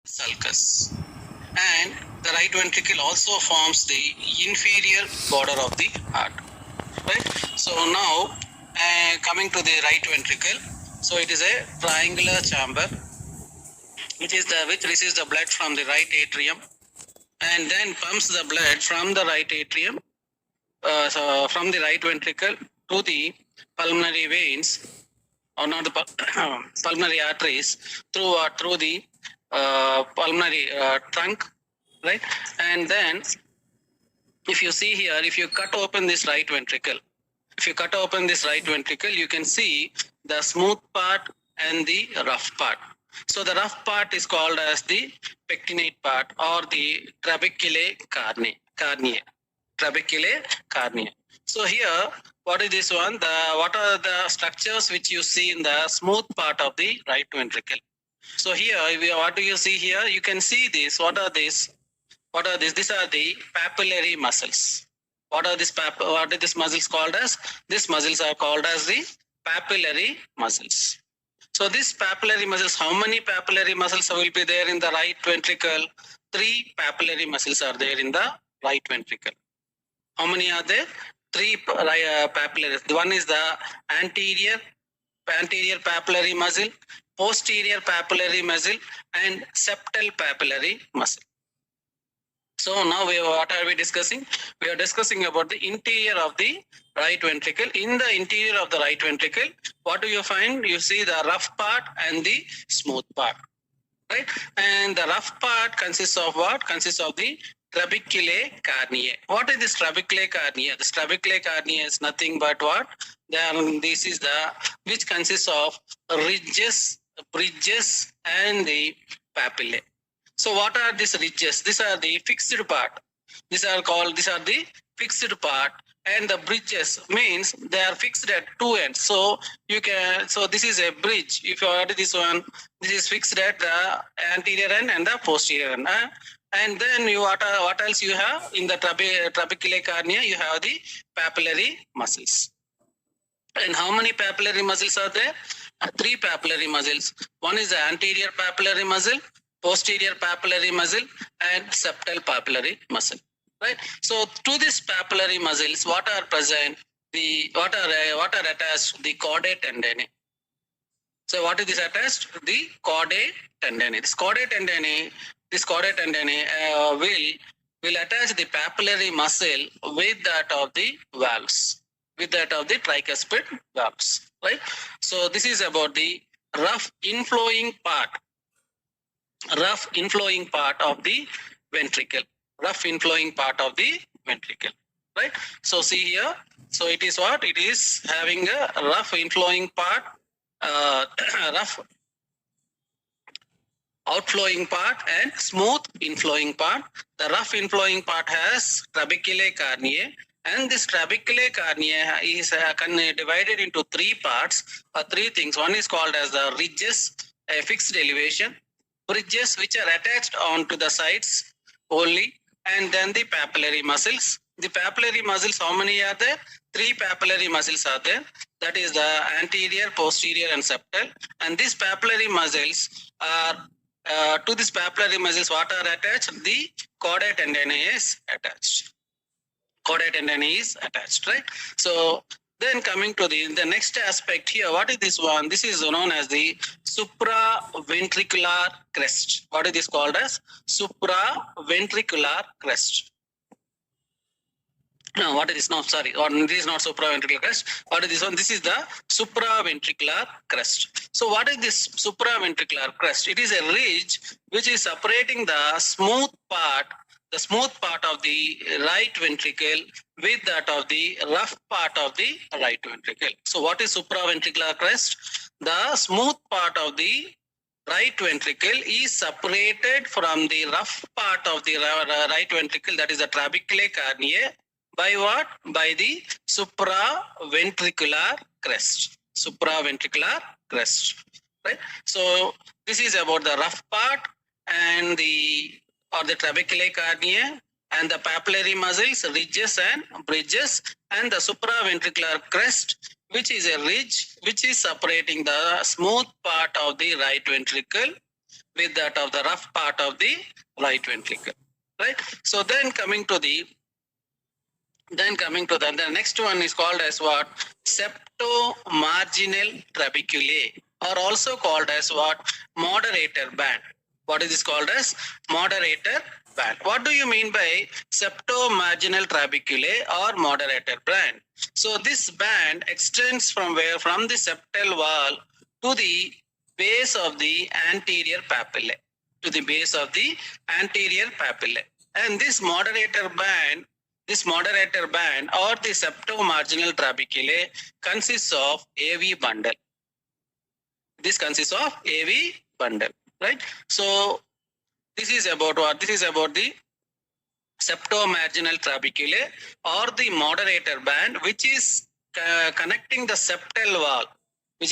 sulcus. And the right ventricle also forms the inferior border of the heart. Right. So now coming to the right ventricle, so it is a triangular chamber which receives the blood from the right atrium and then pumps the blood from the right atrium, so from the right ventricle to the pulmonary veins, or not the pulmonary arteries, through the pulmonary trunk, right? And then if you see here, if you cut open this right ventricle, you can see the smooth part and the rough part. So the rough part is called as the pectinate part or the trabeculae carneae. Trabeculae carneae. So here, what is this one? What are the structures which you see in the smooth part of the right ventricle? So here, what do you see here? You can see this. What are these? These are the papillary muscles. What are these muscles called as? These muscles are called as the papillary muscles. So these papillary muscles, how many papillary muscles will be there in the right ventricle? 3 papillary muscles are there in the right ventricle. How many are there? 3 papillary. One is the anterior papillary muscle, posterior papillary muscle, and septal papillary muscle. So now what are we discussing? We are discussing about the interior of the right ventricle. In the interior of the right ventricle, what do you find? You see the rough part and the smooth part, right? And the rough part consists of what? Consists of the trabeculae carneae. What is this trabeculae carneae? This trabeculae carneae is nothing but what? This is which consists of ridges, bridges, and the papillae. So what are these ridges? These are the fixed part. These are the fixed part, and the bridges means they are fixed at 2 ends. So this is a bridge. If you add this one, this is fixed at the anterior end and the posterior end. And then what else you have in the trabeculae carneae? You have the papillary muscles. And how many papillary muscles are there? 3 papillary muscles. One is the anterior papillary muscle, posterior papillary muscle, and septal papillary muscle. Right. So to these papillary muscles, what are present? What are attached? The chordae tendineae. So what is this attached? The chordae tendineae. This chordae tendineae will attach the papillary muscle with that of the valves, with that of the tricuspid valves. Right. So this is about the rough inflowing part of the ventricle. Right. So see here. So it is what? It is having a rough inflowing part, rough outflowing part, and smooth inflowing part. The rough inflowing part has trabeculae carneae, and this trabeculae carneae is divided into 3 parts, or 3 things. One is called as the ridges, a fixed elevation, bridges which are attached onto the sides only, and then the papillary muscles. The papillary muscles, how many are there? 3 papillary muscles are there. That is the anterior, posterior, and septal. And these papillary muscles are to these papillary muscles, what are attached? The chordae tendineae is attached. Right? So then coming to the next aspect here, what is this one? This is known as the supraventricular crest. What is this called as? Supraventricular crest. No, what is this? No, sorry. This is not supraventricular crest. What is this one? This is the supraventricular crest. So what is this supraventricular crest? It is a ridge which is separating the smooth part of the right ventricle with that of the rough part of the right ventricle. So what is supraventricular crest? The smooth part of the right ventricle is separated from the rough part of the right ventricle, that is the trabeculae carneae, by what? By the supraventricular crest. Right? So this is about the rough part and the trabeculae carneae and the papillary muscles, ridges and bridges, and the supraventricular crest, which is a ridge which is separating the smooth part of the right ventricle with that of the rough part of the right ventricle, right? So then coming to the next one is called as what? Septomarginal trabeculae, or also called as what? Moderator band. What is this called as? Moderator band. What do you mean by septomarginal trabeculae or moderator band? So this band extends from where? From the septal wall to the base of the anterior papillae. To the base of the anterior papillae. And this moderator band or the septomarginal trabeculae consists of AV bundle. This consists of AV bundle, right? So this is about what? This is about the septomarginal trabeculae or the moderator band, which is connecting the septal wall, with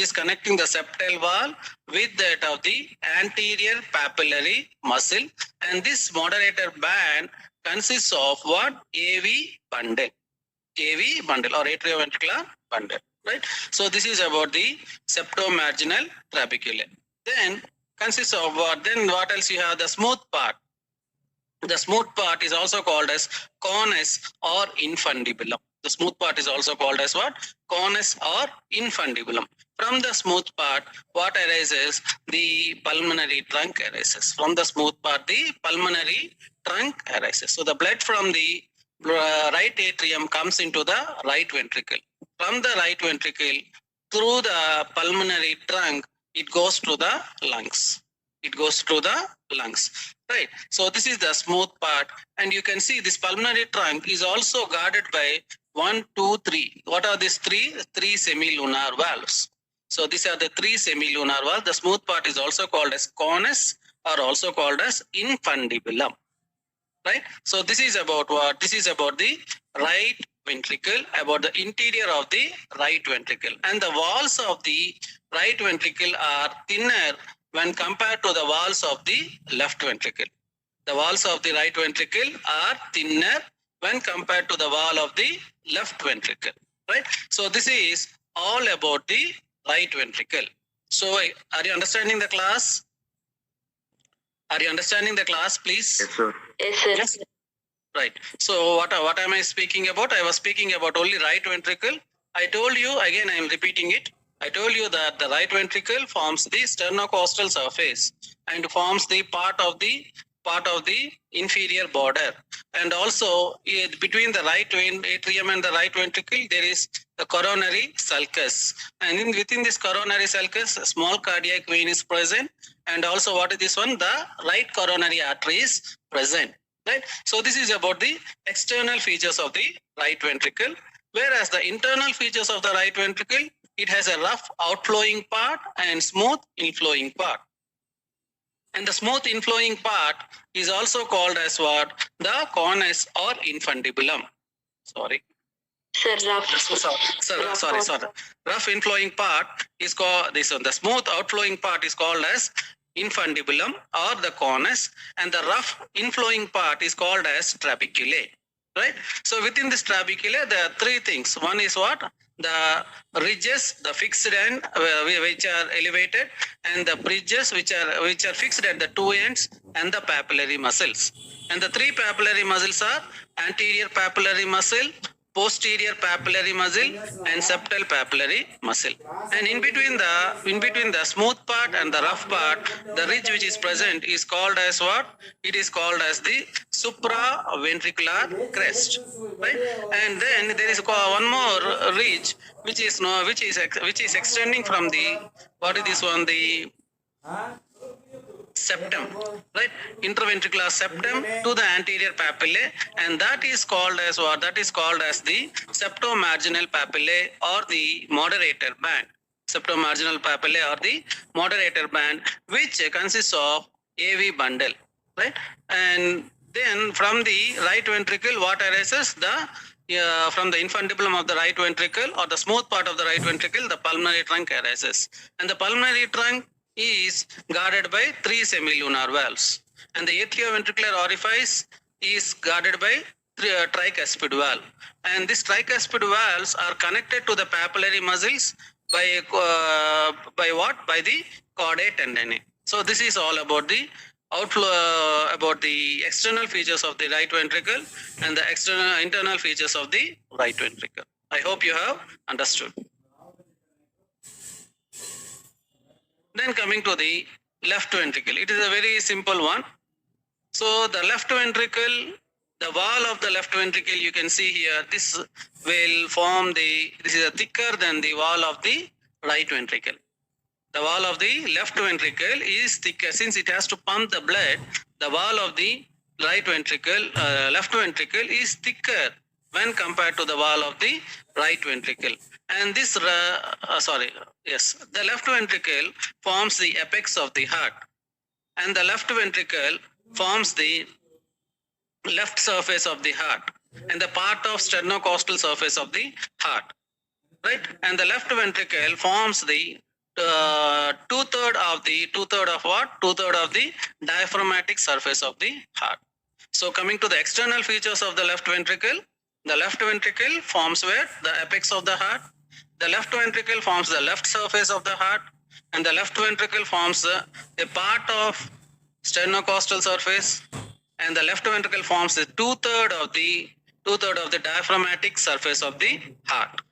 that of the anterior papillary muscle, and this moderator band consists of what? AV bundle or atrioventricular bundle, right? So this is about the septomarginal trabeculae. Then consists of what? Then what else you have? The smooth part. The smooth part is also called as conus or infundibulum. The smooth part is also called as what? Conus or infundibulum. From the smooth part, what arises? The pulmonary trunk arises. From the smooth part, the pulmonary trunk arises. So the blood from the right atrium comes into the right ventricle. From the right ventricle, through the pulmonary trunk, it goes to the lungs. Right. So this is the smooth part, and you can see this pulmonary trunk is also guarded by 1, 2, 3. What are these three? 3 semilunar valves. So these are the 3 semilunar valves. The smooth part is also called as conus or also called as infundibulum. Right. So this is about what? This is about the right ventricle, about the interior of the right ventricle, and the walls of the right ventricle are thinner when compared to the walls of the left ventricle. The walls of the right ventricle are thinner when compared to the wall of the left ventricle, right? So this is all about the right ventricle. So are you understanding the class? Are you understanding the class, please? Yes, sir. Yes, sir. Yes. Right. So what am I speaking about? I was speaking about only right ventricle. I told you, again I am repeating it. I told you that the right ventricle forms the sternocostal surface and forms the part of the inferior border, and also between the right atrium and the right ventricle there is the coronary sulcus, and within this coronary sulcus a small cardiac vein is present, and also what is this one? The right coronary artery is present, right? So this is about the external features of the right ventricle, whereas the internal features of the right ventricle, it has a rough outflowing part and smooth inflowing part. And the smooth inflowing part is also called as what? The conus or infundibulum. Sorry. Sir, rough. Sorry. Rough inflowing part is called this one. The smooth outflowing part is called as infundibulum or the conus, and the rough inflowing part is called as trabeculae. Right? So within this trabeculae, there are 3 things. One is what? The ridges, the fixed end, which are elevated, and the bridges which are fixed at the 2 ends, and the papillary muscles. And the 3 papillary muscles are anterior papillary muscle, posterior papillary muscle, and septal papillary muscle. And in between the smooth part and the rough part, the ridge which is present is called as what? It is called as the supraventricular crest, right? And then there is one more ridge which is extending from the, what is this one? The septum, right? Interventricular septum to the anterior papillae, and that is called as what? That is called as the septomarginal papillae or the moderator band. Septomarginal papillae or the moderator band, which consists of AV bundle, right? And then from the right ventricle, what arises? From the infundibulum of the right ventricle or the smooth part of the right ventricle, the pulmonary trunk arises, and the pulmonary trunk is guarded by 3 semilunar valves, and the atrioventricular orifice is guarded by tricuspid valve, and these tricuspid valves are connected to the papillary muscles by what? By the chordae tendineae. So this is all about the outflow, about the external features of the right ventricle and the internal features of the right ventricle. I hope you have understood. Then coming to the left ventricle, it is a very simple one. So the left ventricle, the wall of the left ventricle, you can see here, this will form this is a thicker than the wall of the right ventricle. The wall of the left ventricle is thicker since it has to pump the blood. The wall of the right ventricle, left ventricle is thicker when compared to the wall of the right ventricle. And this, the left ventricle forms the apex of the heart, and the left ventricle forms the left surface of the heart and the part of sternocostal surface of the heart, right? And the left ventricle forms the two-third of the diaphragmatic surface of the heart. So coming to the external features of the left ventricle forms where the apex of the heart, the left ventricle forms the left surface of the heart, and the left ventricle forms a part of sternocostal surface, and the left ventricle forms the two-third of the diaphragmatic surface of the heart,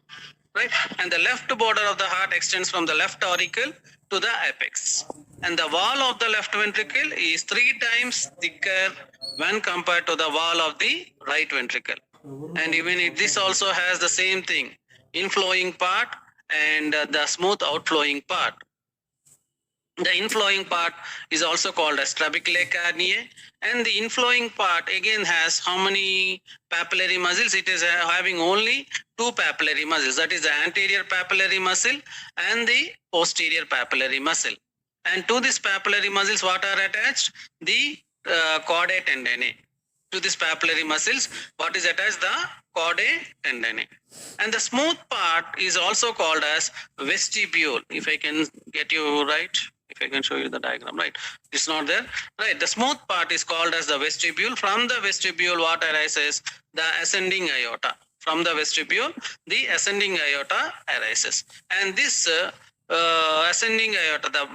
right? And the left border of the heart extends from the left auricle to the apex, and the wall of the left ventricle is 3 times thicker when compared to the wall of the right ventricle. And even this also has the same thing, inflowing part and the smooth outflowing part. The inflowing part is also called as trabeculae carneae, and the inflowing part again has how many papillary muscles? It is having only 2 papillary muscles, that is the anterior papillary muscle and the posterior papillary muscle. And to this papillary muscles, what are attached? The chordae tendineae. To this papillary muscles, what is attached? The chordae tendineae. And the smooth part is also called as vestibule. If I can get you right, if I can show you the diagram, right? It's not there, right? The smooth part is called as the vestibule. From the vestibule, what arises? The ascending aorta. From the vestibule, the ascending aorta arises. And this ascending aorta, the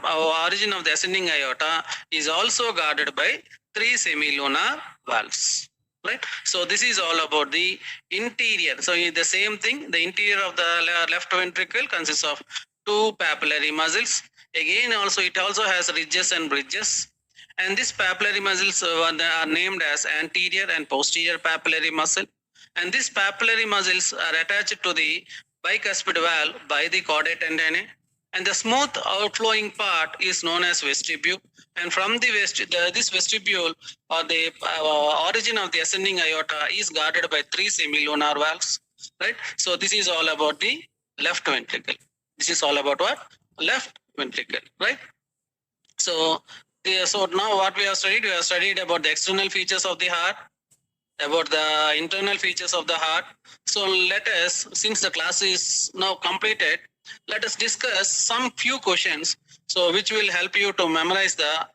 origin of the ascending aorta is also guarded by 3 semilunar valves, right? So this is all about the interior. So the same thing, the interior of the left ventricle consists of 2 papillary muscles. Again, also it also has ridges and bridges, and these papillary muscles are named as anterior and posterior papillary muscle, and these papillary muscles are attached to the bicuspid valve by the chordae tendineae, and the smooth outflowing part is known as vestibule. And from this vestibule, or the origin of the ascending aorta is guarded by 3 semilunar valves, right? So this is all about the left ventricle. This is all about what? Left ventricle, right? So now what we have studied about the external features of the heart, about the internal features of the heart. So let us, since the class is now completed, let us discuss some few questions, so which will help you to memorize the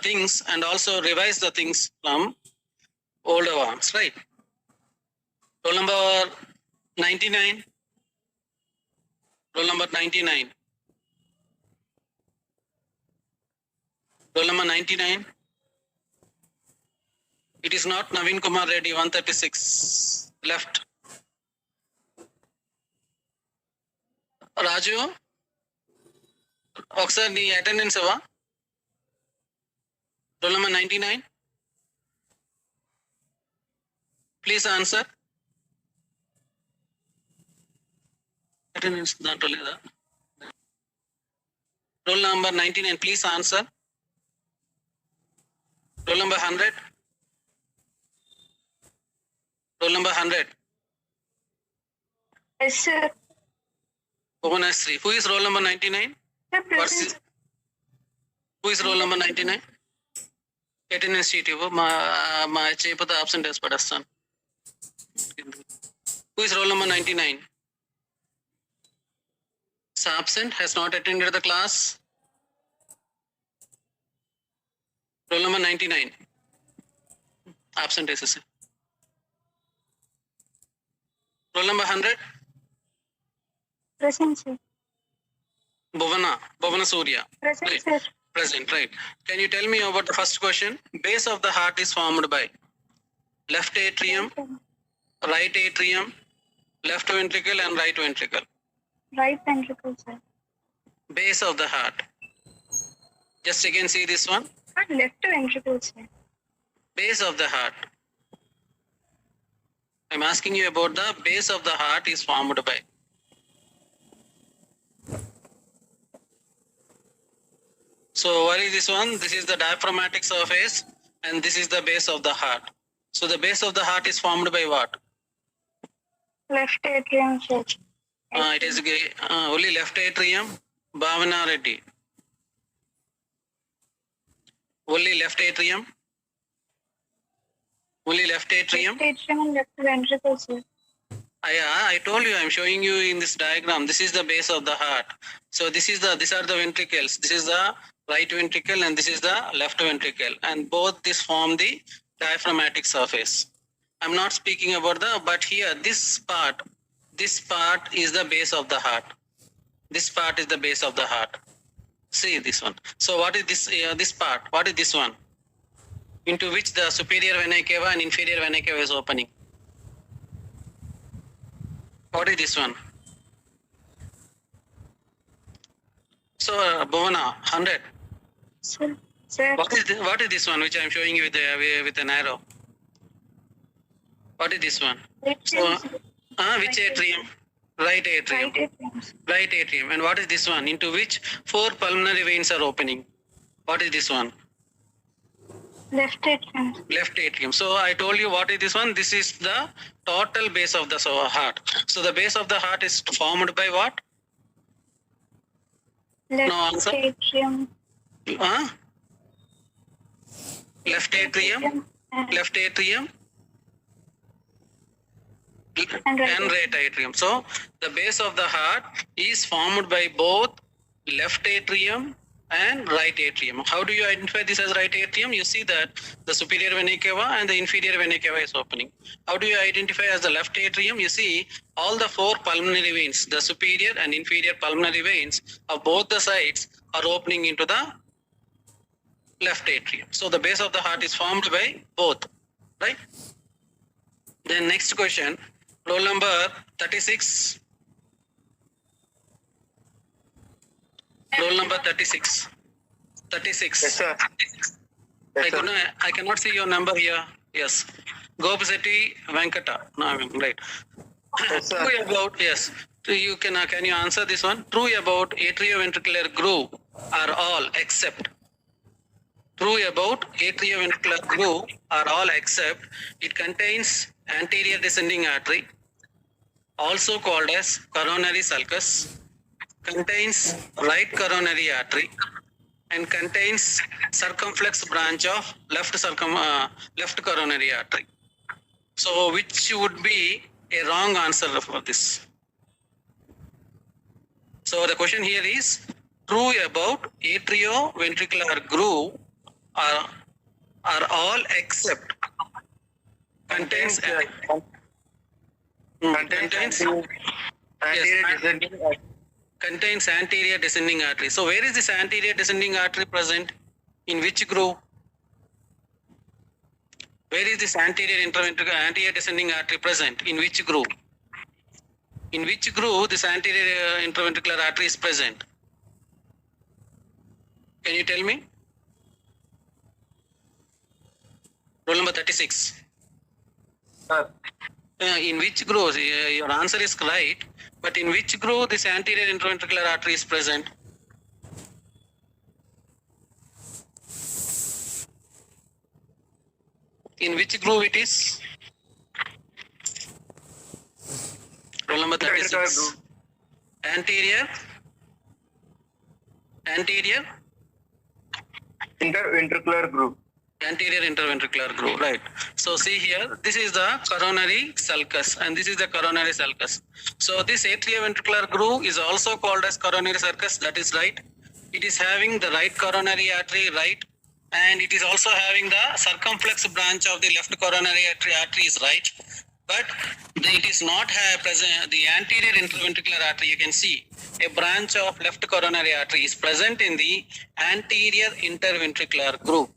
things and also revise the things from older ones, right? Roll number 99. Roll number 99. Roll number 99. It is not Naveen Kumar Reddy, 136. Left. Raju, ఒకసారి నీ attendance ఇవ్వ. Roll number 99. Please answer. Attendance దాంట్లో లేదా? Roll number 99. Please answer. Roll number 100. Roll number 100. Yes, sir. Bhuvaneshri. Who is roll number 99? Sir, present. Who is roll number 99? Attendance sheet ఇవ్వు. మా చేయకపోతే absent వేసి పడేస్తాను. Who is roll number 99? Is absent, has not attended the class. Roll number 99. Absent వేసేసి. Roll number 100. Present, sir. Bhuvana Surya. Present, Right. sir. Present, right. Can you tell me about the first question? Base of the heart is formed by left atrium, right atrium, left ventricle and right ventricle. Right ventricle, sir. Base of the heart. Just again see this one. Left ventricle, sir. Base of the heart. I'm asking you about the base of the heart is formed by. So what is this one? This is the diaphragmatic surface and this is the base of the heart. So the base of the heart is formed by what? Left atrium, sir. It is only left atrium. Bhavana Reddy. Only left atrium. Only left atrium. Left atrium and left ventricle, sir. I told you, I'm showing you in this diagram. This is the base of the heart. So these are the ventricles. This is the right ventricle and this is the left ventricle. And both this form the diaphragmatic surface. I'm not speaking about but here this part is the base of the heart. This part is the base of the heart. See this one. So what is this part? What is this one? Into which the superior vena cava and inferior vena cava is opening. What is this one? So Bhavana, 100. Sir. What is this one which I am showing you with an arrow? What is this one? So, which atrium? Right atrium. Right atrium. And what is this one? Into which 4 pulmonary veins are opening? What is this one? Left atrium. Left atrium. So I told you what is this one? This is the total base of the heart. So the base of the heart is formed by what? Left atrium. Left atrium. Left atrium. And right atrium. So the base of the heart is formed by both left atrium and right atrium. How do you identify this as right atrium? You see that the superior vena cava and the inferior vena cava is opening. How do you identify as the left atrium? You see all the 4 pulmonary veins, the superior and inferior pulmonary veins of both the sides are opening into the left atrium. So the base of the heart is formed by both, right? Then next question, roll number 36. Roll number 36. 36. Yes, sir. Yes, sir. I cannot see your number here. Yes. Gopsetti Venkata. No, I mean, right. Yes, sir. True about, yes. You can you answer this one? True about atrioventricular groove are all except. True about atrioventricular groove are all except it contains anterior descending artery, also called as coronary sulcus, contains right coronary artery, and contains circumflex branch of left coronary artery. So which would be a wrong answer for this? So the question here is true about atrioventricular groove are all except contains anterior descending artery. So where is this anterior descending artery present? In which groove? Where is this anterior descending artery present? In which groove? In which groove this anterior intraventricular artery is present? Can you tell me? Roll number 36. In which groove? Your answer is right, but in which groove this anterior intraventricular artery is present? In which groove it is? Roll number 36. Anterior. Interventricular groove. Anterior interventricular groove, right. So see here, this is the coronary sulcus and this is the coronary sulcus. So this atrioventricular groove is also called as coronary sulcus, that is right. It is having the right coronary artery, right, and it is also having the circumflex branch of the left coronary artery is right, but it is not have present the anterior interventricular artery. You can see a branch of left coronary artery is present in the anterior interventricular groove.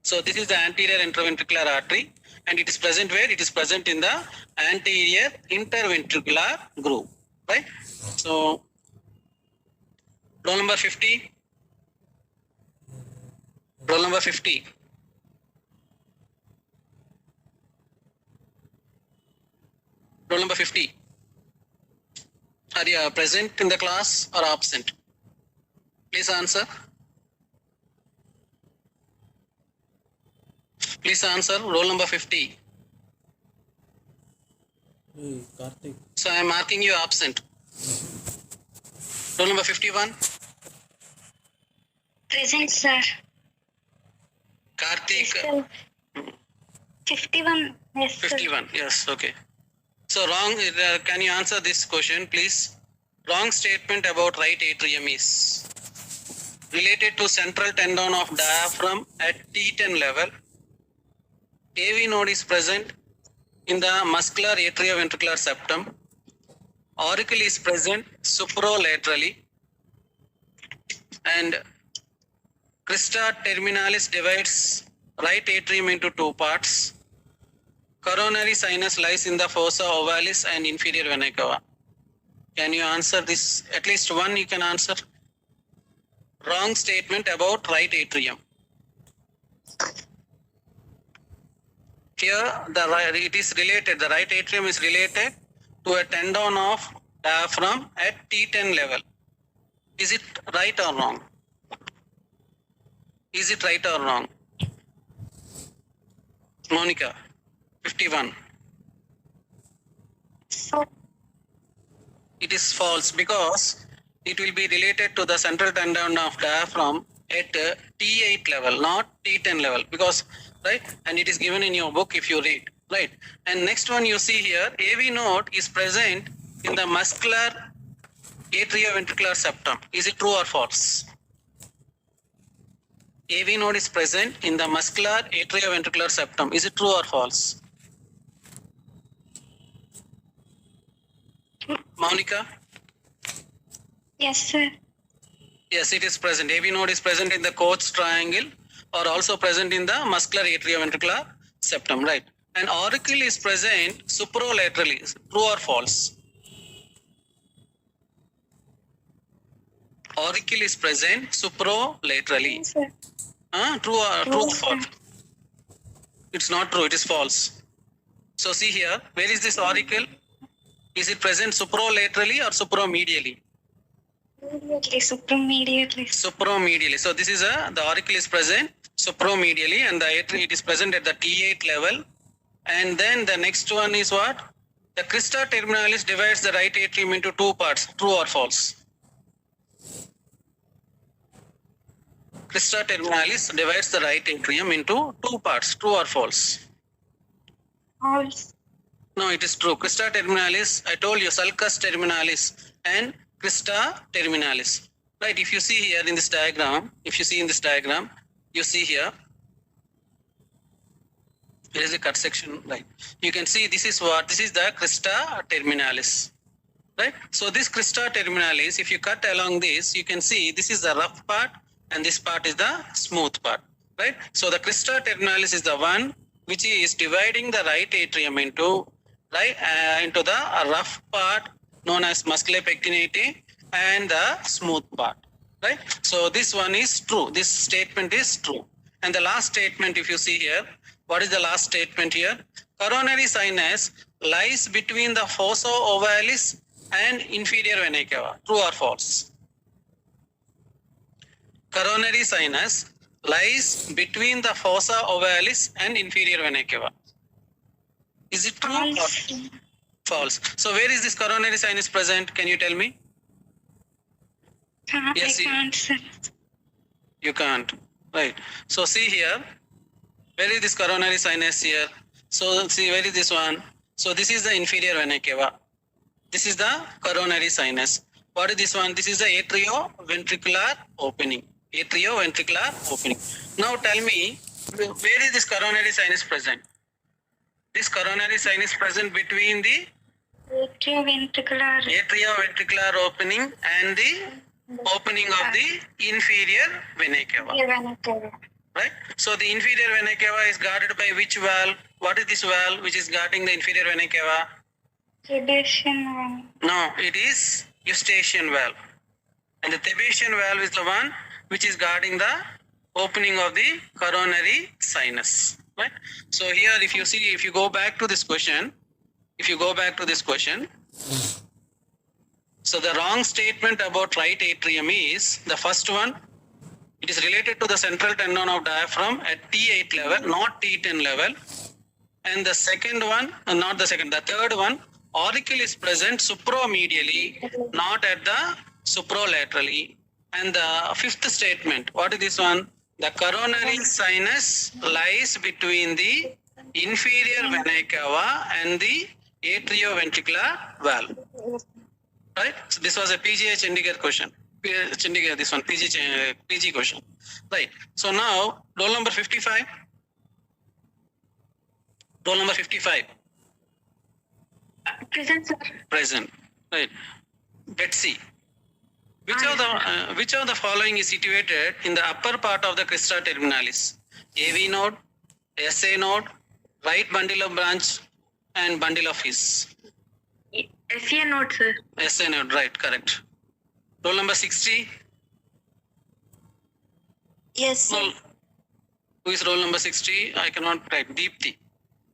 So this is the anterior interventricular artery, and it is present where? It is present in the anterior interventricular groove, right? So roll number 50. Roll number 50. Roll number 50. Are you present in the class or absent? Please answer. Please answer. Roll number 50. Hey, Karthik. So I am marking you absent. Roll number 51. Present, sir. Karthik. Still 51. Yes, sir. 51. Yes. Okay. So wrong. Can you answer this question, please? Wrong statement about right atrium is related to central tendon of diaphragm at T10 level. AV node is present in the muscular atrioventricular septum. Auricle is present supralaterally, and crista terminalis divides right atrium into two parts. Coronary sinus lies in the fossa ovalis and inferior vena cava. Can you answer this? At least one you can answer. Wrong statement about right atrium. Here it is related, the right atrium is related to a tendon of diaphragm at T10 level. Is it right or wrong? Is it right or wrong? Monica, 51. So, It is false because it will be related to the central tendon of diaphragm at T8 level, not T10 level, because, right, and it is given in your book if you read, right. And next one you see here, AV node is present in the muscular atrioventricular septum. Is it true or false? AV node is present in the muscular atrioventricular septum. Is it true or false? Monica? yes, sir. Yes, it is present. AV node is present in the Koch's triangle or also present in the muscular atrioventricular septum, right? And auricle is present supralaterally. True or false? Auricle is present supralaterally. Yes, sir. True or Yes, false? sir. It's not true, it is false. So see here, where is this auricle? Is it present supralaterally or supramedially? Immediately, supremediately. Supramedially. So this is the auricle is present supramedially, and it is present at the T8 level. And then the next one is what? The crista terminalis divides the right atrium into two parts. True or false? Crista terminalis divides the right atrium into two parts. True or false? False. No, it is true. Crista terminalis, I told you, sulcus terminalis and crista terminalis. Right, if you see here in this diagram, you see here, there is a cut section, right? You can see this is what? This is the crista terminalis, right? So this crista terminalis, if you cut along this, you can see this is the rough part and this part is the smooth part, right? So the crista terminalis is the one which is dividing the right atrium into, right, into the rough part known as musculae pectinati and the smooth part, right? So this one is true. This statement is true. And the last statement, if you see here, what is the last statement here? Coronary sinus lies between the fossa ovalis and inferior vena cava. True or false? Coronary sinus lies between the fossa ovalis and inferior vena cava. Is it true or False. false? So where is this coronary sinus present? Can you tell me? Yes, I can't, sir. You can't. Right. So see here, where is this coronary sinus here? So see, where is this one? So this is the inferior vena cava. This is the coronary sinus. What is this one? This is the atrioventricular opening. Atrioventricular opening. Now tell me, where is this coronary sinus present? This coronary sinus present between the Atrioventricular. Atrioventricular opening and the opening of the inferior vena cava. Vena cava. Right? So the inferior vena cava is guarded by which valve? What is this valve which is guarding the inferior vena cava? Sedation. No, it is eustachian valve. And the Thebetian valve is the one which is guarding the opening of the coronary sinus. Right? So here if you see, if you go back to this question, so the wrong statement about right atrium is the first one. It is related to the central tendon of diaphragm at T8 level, not T10 level. And the second one, the third one, auricle is present supromedially, not at the supralaterally. And the fifth statement, what is this one? The coronary sinus lies between the inferior vena cava and the atrioventricular valve. Right? So this was a PGH Chandigarh question. Chandigarh, this one, PG question. Right. So now, roll number 55. Roll number 55. Present, sir. Present. Right. Betsy. Which of the following is situated in the upper part of the crista terminalis? AV node, SA node, right bundle of branch, and bundle of his. SA node, sir. SA node, right, correct. Roll number 60. Yes, sir. Who is roll number 60? I cannot type. Deepthi.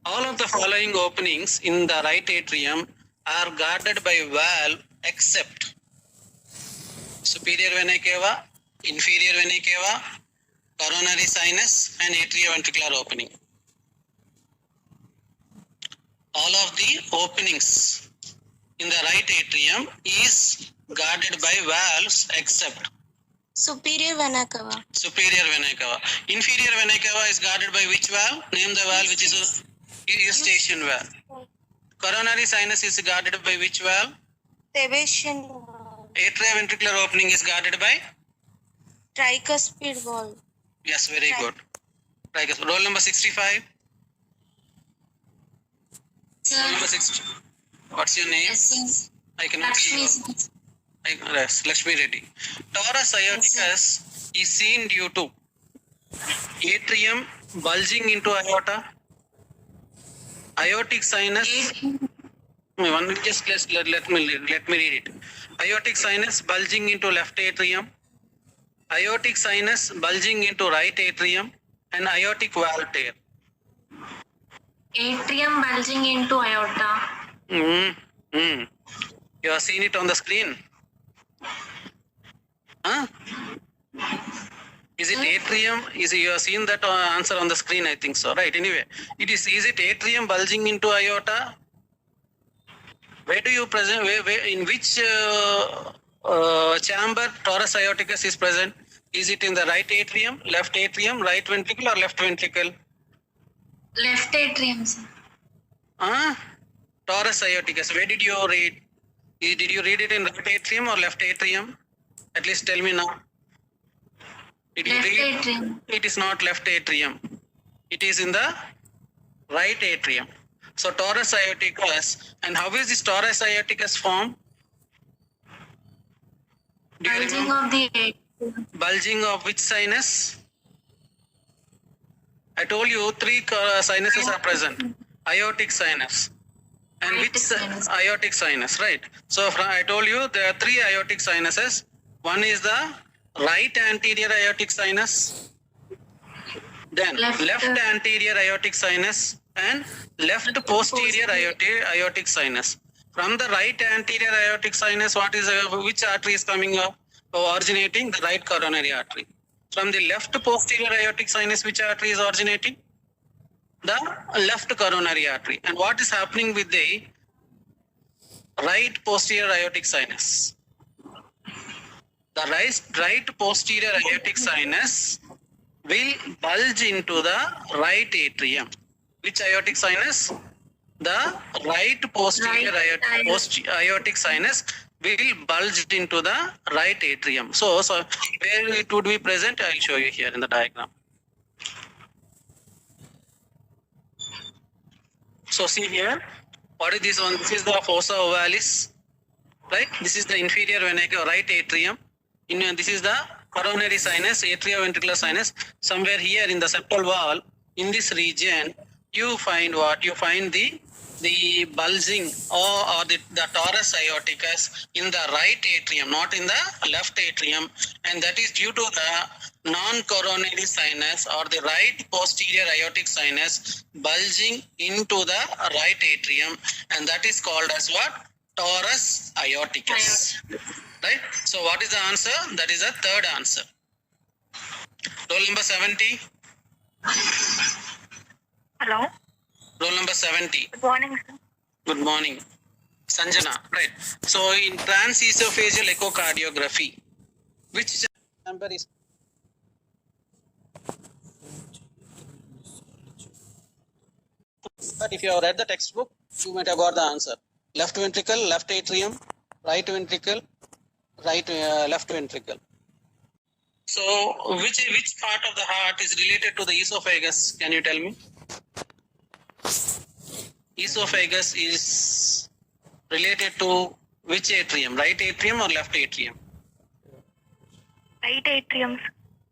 All of the following openings in the right atrium are guarded by valve except superior vena cava, inferior vena cava, coronary sinus, and atrioventricular opening. All of the openings in the right atrium is guarded by valves except superior vena cava. superior vena cava. Inferior vena cava is guarded by which valve? Name the valve which is a eustachian valve. Coronary sinus is guarded by which valve? Thebetian Atrioventricular opening is guarded by? tricuspid valve. Yes, very good. Tricuspid. Roll number 65. Roll number 60. What's your name? I cannot see. Yes, Lakshmi Reddy. Torus aorticus is seen due to atrium bulging into aorta, aortic sinus. Just let me read it. Aortic sinus bulging into left atrium, aortic sinus bulging into right atrium, and aortic valve tear. Atrium bulging into aorta. You have seen it on the screen. Huh? Is it atrium? You have seen that answer on the screen? I think so. Right. Anyway, is it atrium bulging into aorta? Where do you present? In which chamber torus aorticus is present? Is it in the right atrium, left atrium, right ventricle, or left ventricle? Left atrium, sir. Torus aorticus. Where did you read? Did you read it in right atrium or left atrium? At least tell me now. Did you Left read? atrium. It is not left atrium. It is in the right atrium. So torus aorticus. And how is this torus aorticus formed? Do you Bulging remember? of the atrium. Bulging of which sinus? I told you three sinuses are present. Aortic sinus. And Aortic which sinus. aortic sinus, right? So I told you there are three aortic sinuses. One is the right anterior aortic sinus, then Left. left anterior aortic sinus, and left posterior aortic sinus. From the right anterior aortic sinus, which artery is coming up? Originating? The right coronary artery. From the left posterior aortic sinus, which artery is originating? The left coronary artery. And what is happening with the right posterior aortic sinus? The right posterior aortic sinus will bulge into the right atrium. Which aortic sinus? The right posterior aortic sinus will bulge into the right atrium. So where it would be present, I will show you here in the diagram. So see here, What is this one? This is the fossa ovalis, right? This is the inferior vena cava, right atrium. This is the coronary sinus, atrioventricular sinus. Somewhere here in the septal wall, in this region, you find what? You find the bulging or the torus aorticus in the right atrium, not in the left atrium, and that is due to the non-coronary sinus or the right posterior aortic sinus bulging into the right atrium, and that is called as what? Torus aorticus. Right? So what is the answer? That is the third answer. Roll number 70. Hello. Roll number 70. Good morning, sir. Good morning. Sanjana. Right. So in transesophageal echocardiography, which number is? But if you have read the textbook, you might have got the answer. Left ventricle, left atrium, right ventricle, left ventricle. So which part of the heart is related to the esophagus? Can you tell me? Esophagus is related to which atrium? Right atrium or left atrium? Right atrium.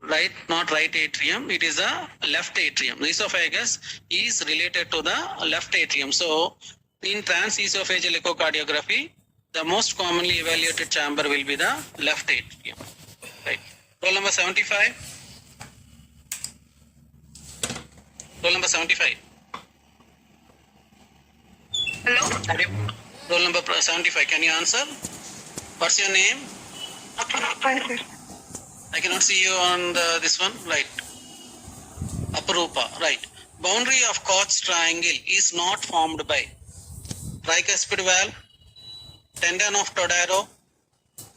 Right, not right atrium. It is the left atrium. The esophagus is related to the left atrium. So in transesophageal echocardiography, the most commonly evaluated chamber will be the left atrium. Right. Roll number 75. Roll number 75. Hello. Roll number 75. Can you answer? What's your name? Fine, sir. I cannot see you on this one. Right. Aparupa. Right. Boundary of Koch's triangle is not formed by tricuspid valve, tendon of Todaro,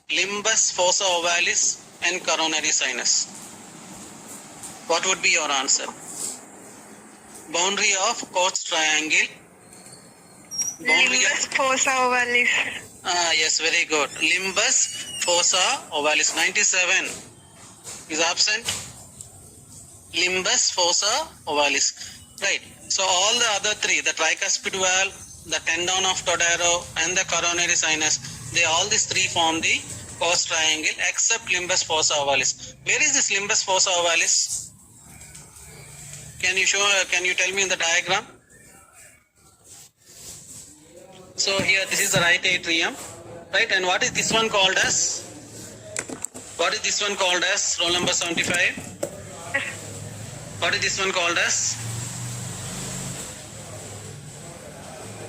limbus fossa ovalis, and coronary sinus. What would be your answer? Boundary of Koch's triangle. Limbus fossa ovalis. Yes, very good. Limbus fossa ovalis. 97 is absent. Limbus fossa ovalis. Right. So all the other three, the tricuspid valve, the tendon of Todaro, and the coronary sinus, all these three form the Koch's triangle except limbus fossa ovalis. Where is this limbus fossa ovalis? Can you tell me in the diagram? So here this is the right atrium, right? And what is this one called as? What is this one called as? Roll number 75. What is this one called as?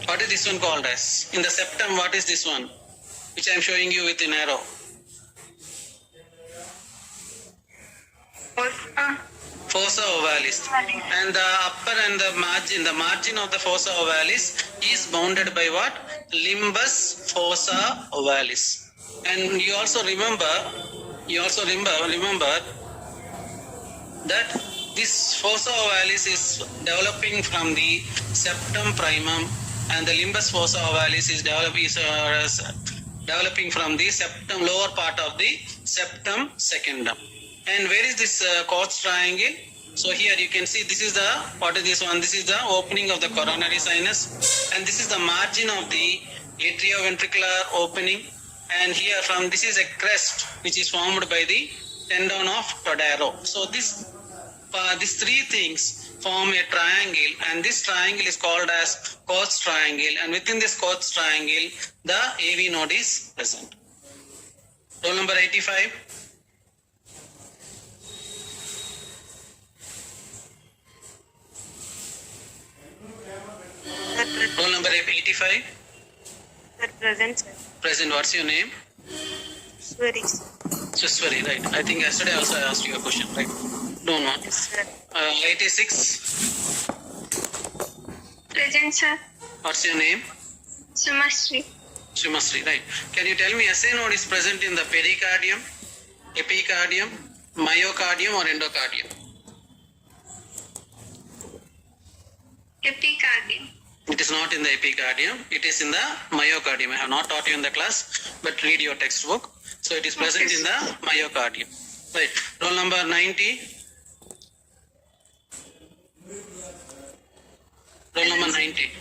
What is this one called as? In the septum, what is this one? Which I am showing you with an arrow. Fossa ovalis. And the upper and the margin of the fossa ovalis is bounded by what? Limbus fossa ovalis. And you also remember that this fossa ovalis is developing from the septum primum, and the limbus fossa ovalis is developing from the septum, lower part of the septum secundum. And where is this Koch's triangle? So here you can see this is the, what is this one? This is the opening of the coronary sinus, and this is the margin of the atrioventricular opening. And here from this is a crest which is formed by the tendon of Todaro. So these three things form a triangle, and this triangle is called as Koch's triangle. And within this Koch's triangle, the AV node is present. Roll number 85. Roll number 85. Present, sir. Present. What's your name? Swari. Suswari, right. I think yesterday also I asked you a question, right? No. Yes, sir. 86. Present, sir. What's your name? Sumasri. Sumasri, right. Can you tell me SA node is present in the pericardium, epicardium, myocardium or endocardium? Epicardium. It is not in the epicardium. It is in the myocardium. I have not taught you in the class, but read your textbook. So it is present in the myocardium. Right. Roll number 90. Roll number 90.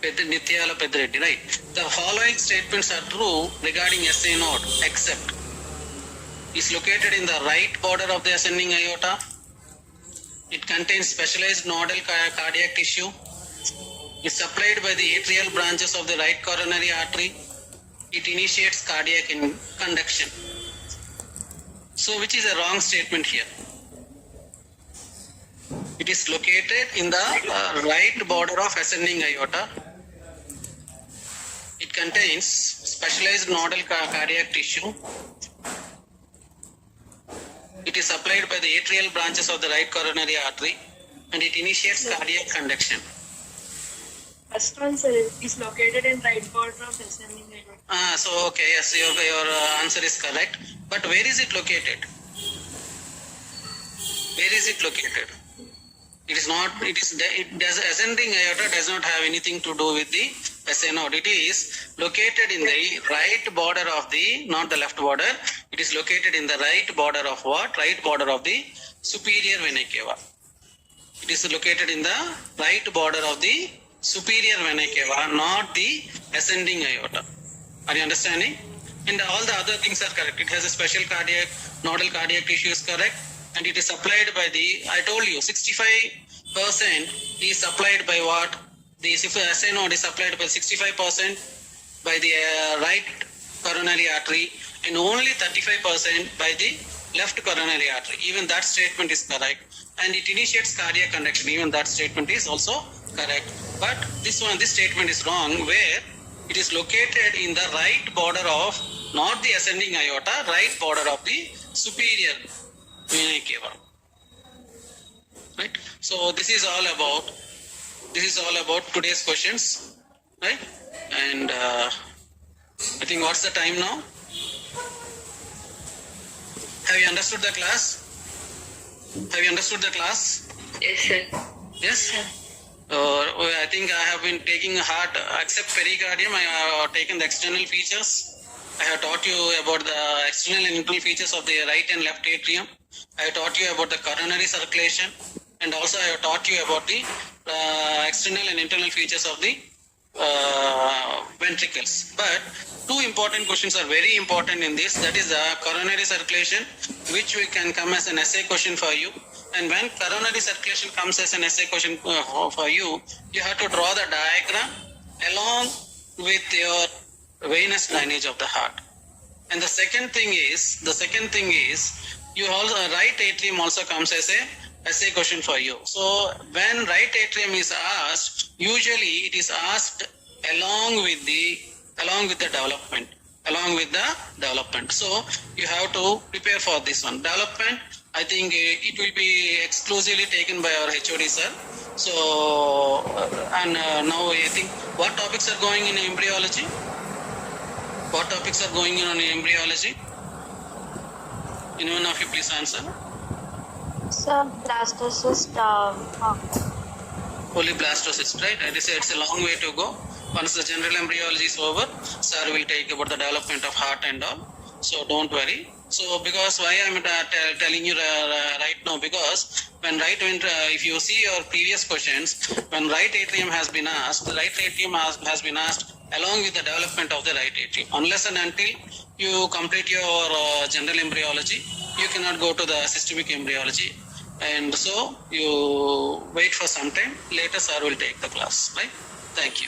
Nityala Pedreddy, right? The following statements are true regarding SA node, except is located in the right border of the ascending aorta. It contains specialized nodal cardiac tissue. Is supplied by the atrial branches of the right coronary artery. It initiates cardiac conduction. So, which is a wrong statement here? It is located in the right border of ascending aorta. It contains specialized nodal cardiac tissue. It is supplied by the atrial branches of the right coronary artery, and it initiates cardiac conduction. First one, sir, is located in right border of ascending aorta. So okay, yes, your answer is correct. But where is it located? Where is it located? It is not. Ascending aorta does not have anything to do with the SA node. It is located in the right border of the, not the left border. It is located in the right border of what? Right border of the superior vena cava. It is located in the right border of the superior vena cava, not the ascending aorta. Are you understanding? And all the other things are correct. It has a special nodal cardiac tissue is correct. And it is supplied by the, I told you, 65% is supplied by what? The SA node is supplied by 65% by the right coronary artery and only 35% by the left coronary artery. Even that statement is correct. And it initiates cardiac conduction. Even that statement is also correct. But this statement is wrong, where it is located in the right border of, not the ascending aorta, right border of the superior vena cava. Right? So this is all about today's questions, right? And I think what's the time now? Have you understood the class? Have you understood the class? Yes, sir. Yes? I think I have been taking heart, except pericardium, I have taken the external features. I have taught you about the external and internal features of the right and left atrium. I have taught you about the coronary circulation, and also I have taught you about the external and internal features of the ventricles. But two important questions are very important in this. That is the coronary circulation, which we can come as an essay question for you. And when coronary circulation comes as an essay question for you, you have to draw the diagram along with your venous drainage of the heart. And the second thing is you also, right atrium also comes as a essay question for you. So when right atrium is asked, usually it is asked along with the development. So you have to prepare for this one. Development, I think it will be exclusively taken by our HOD sir. So now I think what topics are going in embryology? What topics are going on in embryology? Anyone of you please answer. Sir, blastocyst. Only blastocyst, right? I say it's a long way to go. Once the general embryology is over, sir will take about the development of heart and all. So don't worry. So because why I'm telling you right now, because when if you see your previous questions, when right atrium has been asked, the right atrium has been asked along with the development of the right atrium. Unless and until you complete your general embryology, you cannot go to the systemic embryology. And so you wait for some time. Later, sir will take the class. Right? Thank you.